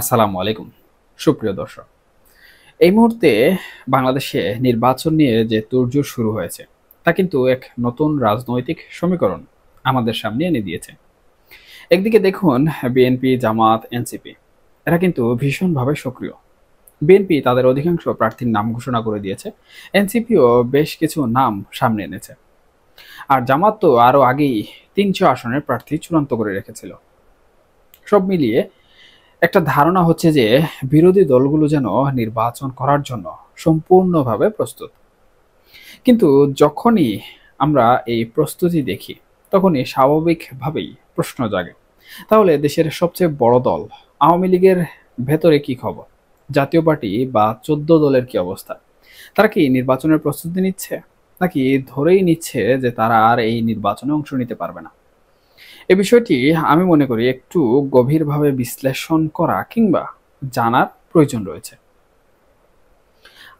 আসসালামু আলাইকুম সুপ্রিয় দর্শক। এই মুহূর্তে বাংলাদেশে নির্বাচন নিয়ে যে তোড়জোড় শুরু হয়েছে তা কিন্তু এক নতুন রাজনৈতিক সমীকরণ আমাদের সামনে এনে দিয়েছে। একদিকে দেখুন, বিএনপি, জামাত, এনসিপি এরা কিন্তু ভীষণভাবে সক্রিয়। বিএনপি তাদের অধিকাংশ প্রার্থীর নাম ঘোষণা করে দিয়েছে, এনসিপিও বেশ কিছু নাম সামনে এনেছে, আর জামাত তো আরো আগেই ৩০০ আসনের প্রার্থী চূড়ান্ত করে রেখেছিল। সব মিলিয়ে একটা ধারণা হচ্ছে যে বিরোধী দলগুলো যেন নির্বাচন করার জন্য সম্পূর্ণভাবে প্রস্তুত। কিন্তু যখনই আমরা এই প্রস্তুতি দেখি, তখনই স্বাভাবিকভাবেই প্রশ্ন জাগে, তাহলে দেশের সবচেয়ে বড় দল আওয়ামী লীগের ভেতরে কি খবর? জাতীয় পার্টি বা ১৪ দলের কি অবস্থা? তারা কি নির্বাচনের প্রস্তুতি নিচ্ছে, নাকি ধরেই নিচ্ছে যে তারা আর এই নির্বাচনে অংশ নিতে পারবে না? এই বিষয়টি আমি মনে করি একটু গভীরভাবে বিশ্লেষণ করা কিংবা জানার প্রয়োজন রয়েছে।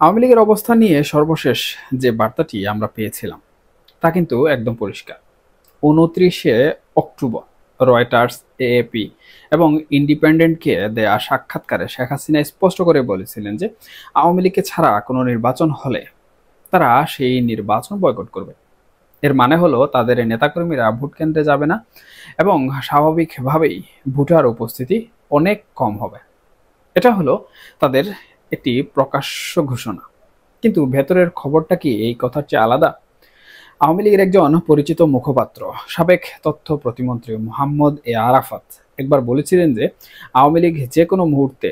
আওয়ামী লীগের অবস্থান নিয়ে সর্বশেষ যে বার্তাটি আমরা পেয়েছিলাম তা কিন্তু একদম পরিষ্কার। ২৯শে অক্টোবর রয়টার্স, এএপি এবং ইন্ডিপেন্ডেন্টকে দেয়া সাক্ষাৎকারে শেখ হাসিনা স্পষ্ট করে বলেছিলেন যে আওয়ামী লীগকে ছাড়া কোনো নির্বাচন হলে তারা সেই নির্বাচন বয়কট করবে। এর মানে হলো তাদের নেতাকর্মীরা ভোট কেন্দ্রে যাবে না এবং স্বাভাবিকভাবেই ভোটার উপস্থিতি অনেক কম হবে। এটা হলো তাদের একটি প্রকাশ্য ঘোষণা। কিন্তু ভেতরের খবরটা কি এই কথার চেয়ে আলাদা? আওয়ামী লীগের একজন পরিচিত মুখপাত্র, সাবেক তথ্য প্রতিমন্ত্রী মোহাম্মদ এ আরাফাত একবার বলেছিলেন যে আওয়ামী লীগ যে কোনো মুহূর্তে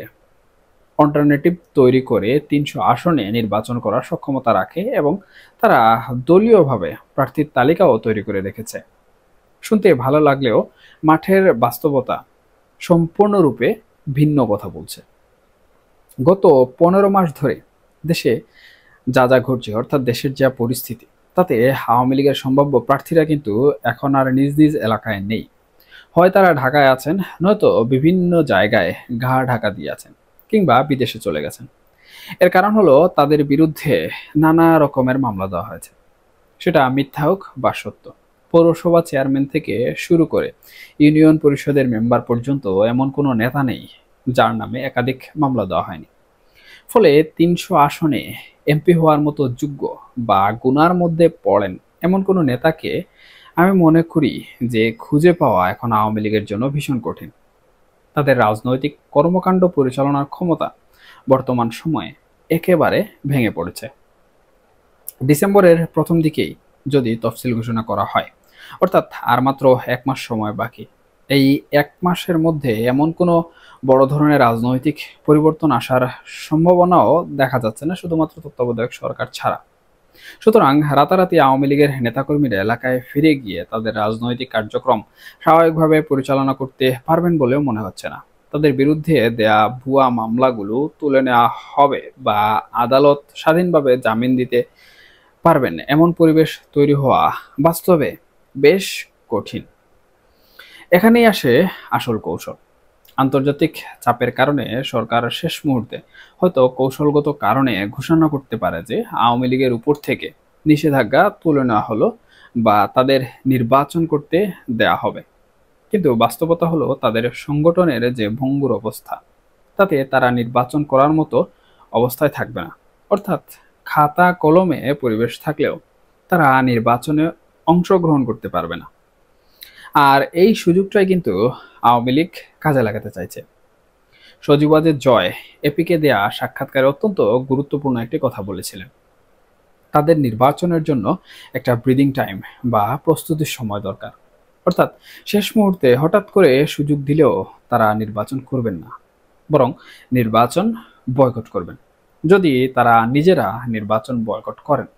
অল্টারনেটিভ তৈরি করে ৩০০ আসনে নির্বাচন করার সক্ষমতা রাখে এবং তারা দলীয়ভাবে প্রার্থীর তালিকাও তৈরি করে রেখেছে। শুনতে ভালো লাগলেও মাঠের বাস্তবতা সম্পূর্ণরূপে ভিন্ন কথা বলছে। গত ১৫ মাস ধরে দেশে যা ঘটছে, অর্থাৎ দেশের যা পরিস্থিতি, তাতে আওয়ামী লীগের সম্ভাব্য প্রার্থীরা কিন্তু এখন আর নিজ নিজ এলাকায় নেই। হয় তারা ঢাকায় আছেন, নয়তো বিভিন্ন জায়গায় ঘা ঢাকা দিয়ে আছেন, কিংবা বিদেশে চলে গেছেন। এর কারণ হলো তাদের বিরুদ্ধে নানা রকমের মামলা দেওয়া হয়েছে, সেটা মিথ্যা হোক বা সত্য। পৌরসভা চেয়ারম্যান থেকে শুরু করে ইউনিয়ন পরিষদের মেম্বার পর্যন্ত এমন কোনো নেতা নেই যার নামে একাধিক মামলা দেওয়া হয়নি। ফলে ৩০০ আসনে এমপি হওয়ার মতো যোগ্য বা গুনার মধ্যে পড়েন এমন কোনো নেতাকে আমি মনে করি যে খুঁজে পাওয়া এখন আওয়ামী লীগের জন্য ভীষণ কঠিন। তাদের রাজনৈতিক কর্মকাণ্ড পরিচালনার ক্ষমতা বর্তমান সময়ে একেবারে ভেঙে পড়েছে। ডিসেম্বরের প্রথম দিকেই যদি তফসিল ঘোষণা করা হয়, অর্থাৎ আর মাত্র ১ মাস সময় বাকি, এই ১ মাসের মধ্যে এমন কোনো বড় ধরনের রাজনৈতিক পরিবর্তন আসার সম্ভাবনাও দেখা যাচ্ছে না, শুধুমাত্র তত্ত্বাবধায়ক সরকার ছাড়া। সুতরাং রাতারাতি আওয়ামী লীগের নেতাকর্মীরা এলাকায় ফিরে গিয়ে তাদের রাজনৈতিক কার্যক্রম স্বাভাবিকভাবে পরিচালনা করতে পারবেন বলেও মনে হচ্ছে না। তাদের বিরুদ্ধে দেয়া ভুয়া মামলাগুলো তুলে নেওয়া হবে বা আদালত স্বাধীনভাবে জামিন দিতে পারবেন এমন পরিবেশ তৈরি হওয়া বাস্তবে বেশ কঠিন। এখানেই আসে আসল কৌশল। আন্তর্জাতিক চাপের কারণে সরকার শেষ মুহূর্তে হয়তো কৌশলগত কারণে ঘোষণা করতে পারে যে আওয়ামী লীগের উপর থেকে নিষেধাজ্ঞা তুলে নেওয়া হলো বা তাদের নির্বাচন করতে দেয়া হবে। কিন্তু বাস্তবতা হলো তাদের সংগঠনের যে ভঙ্গুর অবস্থা, তাতে তারা নির্বাচন করার মতো অবস্থায় থাকবে না। অর্থাৎ খাতা কলমে পরিবেশ থাকলেও তারা নির্বাচনে অংশগ্রহণ করতে পারবে না। আর এই সুযোগটাই কিন্তু আওয়ামী লীগ কাজে লাগাতে চাইছে। সজীবাদের জয় এপিকে দেয়া সাক্ষাৎকারে অত্যন্ত গুরুত্বপূর্ণ একটি কথা বলেছিলেন। তাদের নির্বাচনের জন্য একটা ব্রিদিং টাইম বা প্রস্তুতির সময় দরকার। অর্থাৎ শেষ মুহূর্তে হঠাৎ করে সুযোগ দিলেও তারা নির্বাচন করবেন না, বরং নির্বাচন বয়কট করবেন। যদি তারা নিজেরা নির্বাচন বয়কট করেন,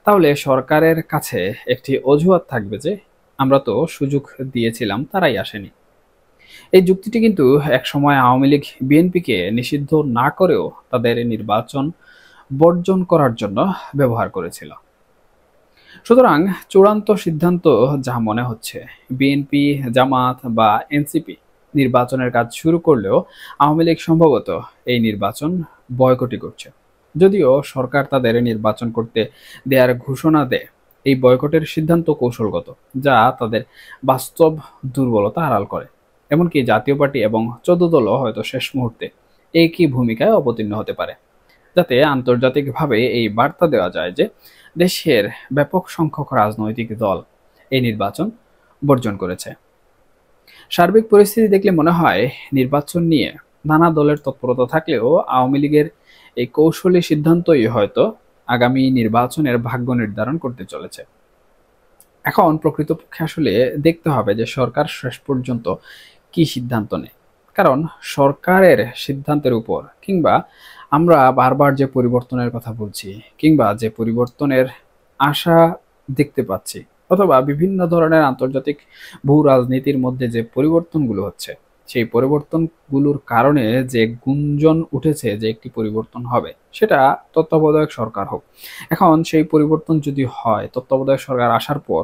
তাহলে সরকারের কাছে একটি অজুহাত থাকবে যে আমরা তো সুযোগ দিয়েছিলাম, তারাই আসেনি। এই যুক্তিটি কিন্তু একসময় আওয়ামী লীগ বিএনপিকে নিষিদ্ধ না করেও তাদের নির্বাচন বর্জন করার জন্য ব্যবহার করেছিল। সুতরাং চূড়ান্ত সিদ্ধান্ত যা মনে হচ্ছে, বিএনপি, জামাত বা এনসিপি নির্বাচনের কাজ শুরু করলেও আওয়ামী লীগ সম্ভবত এই নির্বাচন বয়কটই করছে। যদিও সরকার তাদের নির্বাচন করতে দেয়ার ঘোষণা দেয়, এই বয়কটের সিদ্ধান্ত কৌশলগত, যা তাদের বাস্তব দুর্বলতা আড়াল করে। এমনকি জাতীয় পার্টি এবং 14 দলও হয়তো শেষ মুহূর্তে একই ভূমিকায় অবতীর্ণ হতে পারে, যাতে আন্তর্জাতিকভাবে এই বার্তা দেওয়া যায় যে দেশের ব্যাপক সংখ্যক রাজনৈতিক দল এই নির্বাচন বর্জন করেছে। সার্বিক পরিস্থিতি দেখলে মনে হয় নির্বাচন নিয়ে নানা দলের তৎপরতা থাকলেও আওয়ামী লীগের এই কৌশলী সিদ্ধান্তই হয়তো আগামী নির্বাচনের ভাগ্য নির্ধারণ করতে চলেছে। এখন প্রকৃতপক্ষে আসলে দেখতে হবে যে সরকার শেষ পর্যন্ত কি সিদ্ধান্ত নেয়, কারণ সরকারের সিদ্ধান্তের উপর কিংবা আমরা বারবার যে পরিবর্তনের কথা বলছি কিংবা যে পরিবর্তনের আশা দেখতে পাচ্ছি, অথবা বিভিন্ন ধরনের আন্তর্জাতিক ভূ রাজনীতির মধ্যে যে পরিবর্তনগুলো হচ্ছে, সেই পরিবর্তনগুলোর কারণে যে গুঞ্জন উঠেছে যে একটি পরিবর্তন হবে, সেটা তত্ত্বাবধায়ক সরকার হোক। এখন সেই পরিবর্তন যদি হয়, তত্ত্বাবধায়ক সরকার আসার পর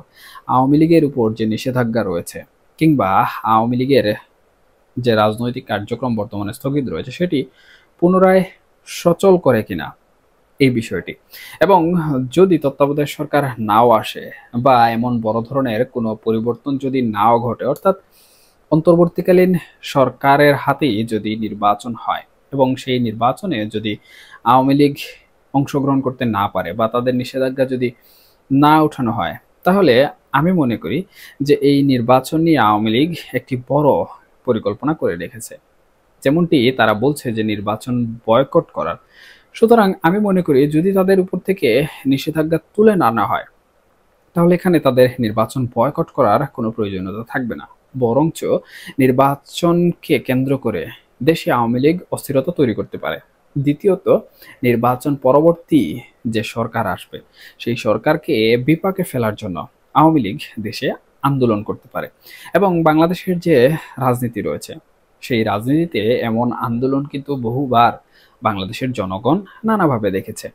আওয়ামী লীগের উপর যে নিষেধাজ্ঞা রয়েছে কিংবা আওয়ামী লীগের যে রাজনৈতিক কার্যক্রম বর্তমানে স্থগিত রয়েছে, সেটি পুনরায় সচল করে কিনা এই বিষয়টি, এবং যদি তত্ত্বাবধায়ক সরকার নাও আসে বা এমন বড় ধরনের কোনো পরিবর্তন যদি নাও ঘটে, অর্থাৎ অন্তর্বর্তীকালীন সরকারের হাতেই যদি নির্বাচন হয় এবং সেই নির্বাচনে যদি আওয়ামী লীগ অংশগ্রহণ করতে না পারে বা তাদের নিষেধাজ্ঞা যদি না উঠানো হয়, তাহলে আমি মনে করি যে এই নির্বাচন নিয়ে আওয়ামী লীগ একটি বড় পরিকল্পনা করে রেখেছে, যেমনটি তারা বলছে যে নির্বাচন বয়কট করার। সুতরাং আমি মনে করি যদি তাদের উপর থেকে নিষেধাজ্ঞা তুলে না আনা হয়, তাহলে এখানে তাদের নির্বাচন বয়কট করার কোনো প্রয়োজনীয়তা থাকবে না, বরঞ্চ নির্বাচনকে কেন্দ্র করে দেশে আওয়ামী লীগ অস্থিরতা তৈরি করতে পারে। দ্বিতীয়ত, নির্বাচন পরবর্তী যে সরকার আসবে, সেই সরকারকে বিপাকে ফেলার জন্য আওয়ামী লীগ দেশে আন্দোলন করতে পারে, এবং বাংলাদেশের যে রাজনীতি রয়েছে, সেই রাজনীতিতে এমন আন্দোলন কিন্তু বহুবার বাংলাদেশের জনগণ নানাভাবে দেখেছে।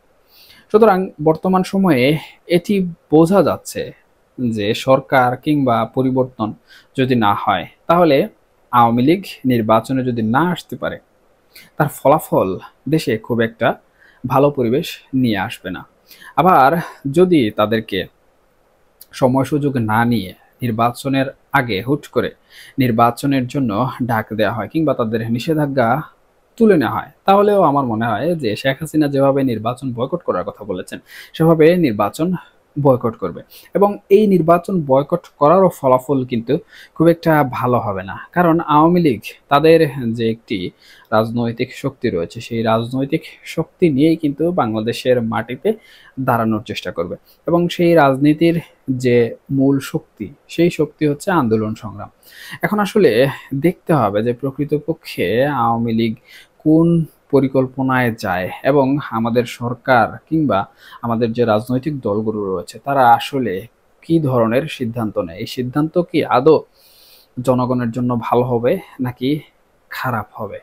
সুতরাং বর্তমান সময়ে এটি বোঝা যাচ্ছে যে সরকার কিংবা পরিবর্তন যদি না হয়, তাহলে আওয়ামী লীগ নির্বাচনে যদি না আসতে পারে, তার ফলাফল দেশে খুব একটা ভালো পরিবেশ নিয়ে আসবে না। আবার যদি তাদেরকে সময় সুযোগ না নিয়ে নির্বাচনের আগে হুট করে নির্বাচনের জন্য ডাক দেওয়া হয় কিংবা তাদের নিষেধাজ্ঞা তুলে নেওয়া হয়, তাহলেও আমার মনে হয় যে শেখ হাসিনা যেভাবে নির্বাচন বয়কট করার কথা বলেছেন, সেভাবে নির্বাচন বয়কট করবে, এবং এই নির্বাচন বয়কট করারও ফলাফল কিন্তু খুব একটা ভালো হবে না, কারণ আওয়ামী লীগ তাদের যে একটি রাজনৈতিক শক্তি রয়েছে, সেই রাজনৈতিক শক্তি নিয়েই কিন্তু বাংলাদেশের মাটিতে দাঁড়ানোর চেষ্টা করবে, এবং সেই রাজনীতির যে মূল শক্তি, সেই শক্তি হচ্ছে আন্দোলন সংগ্রাম। এখন আসলে দেখতে হবে যে প্রকৃতপক্ষে আওয়ামী লীগ কোন পরিকল্পনায় যায় এবং আমাদের সরকার কিংবা আমাদের যে রাজনৈতিক দলগুলো রয়েছে, তারা আসলে কি ধরনের সিদ্ধান্ত নেয়, এই সিদ্ধান্ত কি আদৌ জনগণের জন্য ভালো হবে নাকি খারাপ হবে।